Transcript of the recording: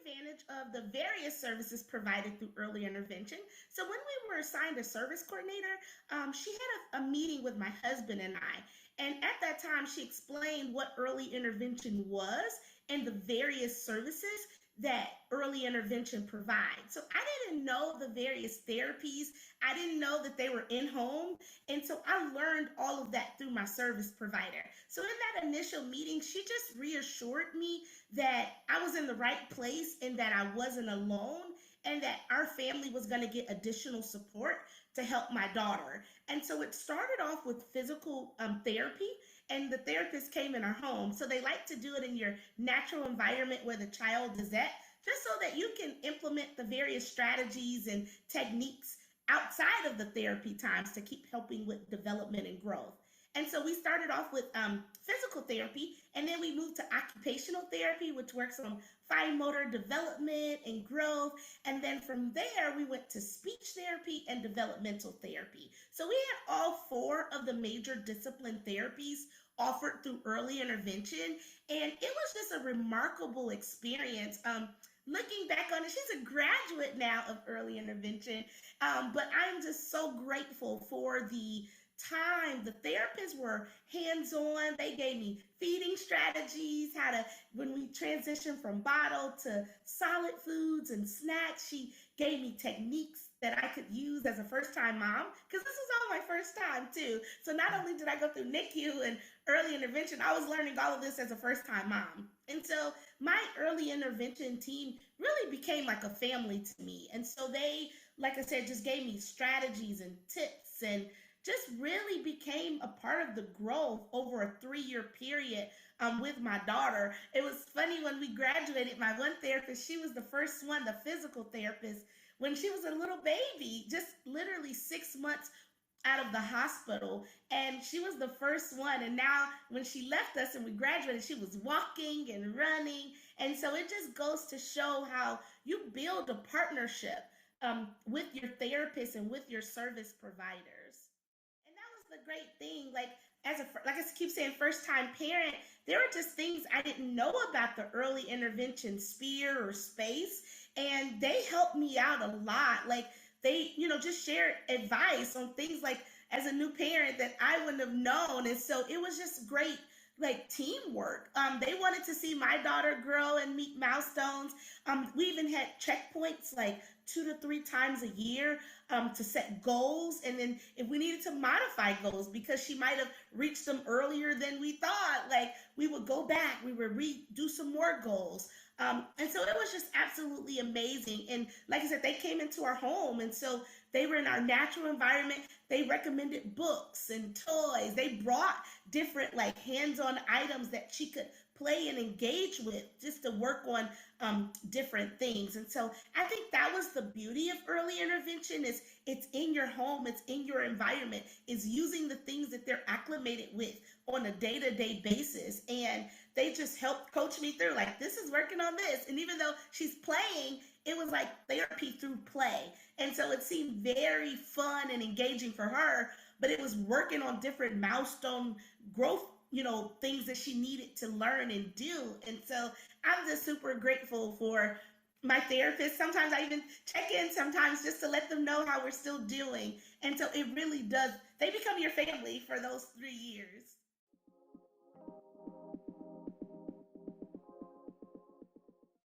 advantage of the various services provided through early intervention. So when we were assigned a service coordinator, she had a meeting with my husband and I. And at that time, she explained what early intervention was and the various services that early intervention provides. So I didn't know the various therapies. I didn't know that they were in home. And so I learned all of that through my service provider. So in that initial meeting, she just reassured me that I was in the right place and that I wasn't alone and that our family was going to get additional support to help my daughter. And so it started off with physical therapy, and the therapist came in our home. So they like to do it in your natural environment where the child is at, just so that you can implement the various strategies and techniques outside of the therapy times to keep helping with development and growth. And so we started off with physical therapy, and then we moved to occupational therapy, which works on fine motor development and growth. And then from there, we went to speech therapy and developmental therapy. So we had all four of the major discipline therapies offered through early intervention. And it was just a remarkable experience. Looking back on it, she's a graduate now of early intervention, but I'm just so grateful for the time. The therapists were hands-on. They gave me feeding strategies, how to, when we transitioned from bottle to solid foods and snacks, she gave me techniques that I could use as a first-time mom, because this is all my first time too. So not only did I go through NICU and early intervention, I was learning all of this as a first-time mom. And so my early intervention team really became like a family to me. And so they, like I said, just gave me strategies and tips and just really became a part of the growth over a 3-year period with my daughter. It was funny when we graduated, my one therapist, she was the first one, the physical therapist, when she was a little baby, just literally 6 months out of the hospital, and she was the first one. And now when she left us and we graduated, she was walking and running. And so it just goes to show how you build a partnership with your therapist and with your service providers. And that was the great thing. Like I keep saying, first time parent, there were just things I didn't know about the early intervention sphere or space, and they helped me out a lot. Like they, just shared advice on things like as a new parent that I wouldn't have known. And so it was just great, like teamwork. They wanted to see my daughter grow and meet milestones. We even had checkpoints like 2 to 3 times a year to set goals. And then if we needed to modify goals because she might have reached them earlier than we thought, like we would go back, we would redo some more goals. And so it was just absolutely amazing. And like I said, they came into our home. And so they were in our natural environment. They recommended books and toys. They brought different like hands-on items that she could play and engage with just to work on different things. And so I think that was the beauty of early intervention, is it's in your home, it's in your environment, is using the things that they're acclimated with on a day-to-day basis. And they just helped coach me through, like, this is working on this. And even though she's playing, it was like therapy through play. And so it seemed very fun and engaging for her, but it was working on different milestone growth, things that she needed to learn and do. And so I'm just super grateful for my therapist. Sometimes I even check in sometimes just to let them know how we're still doing. And so it really does, they become your family for those 3 years.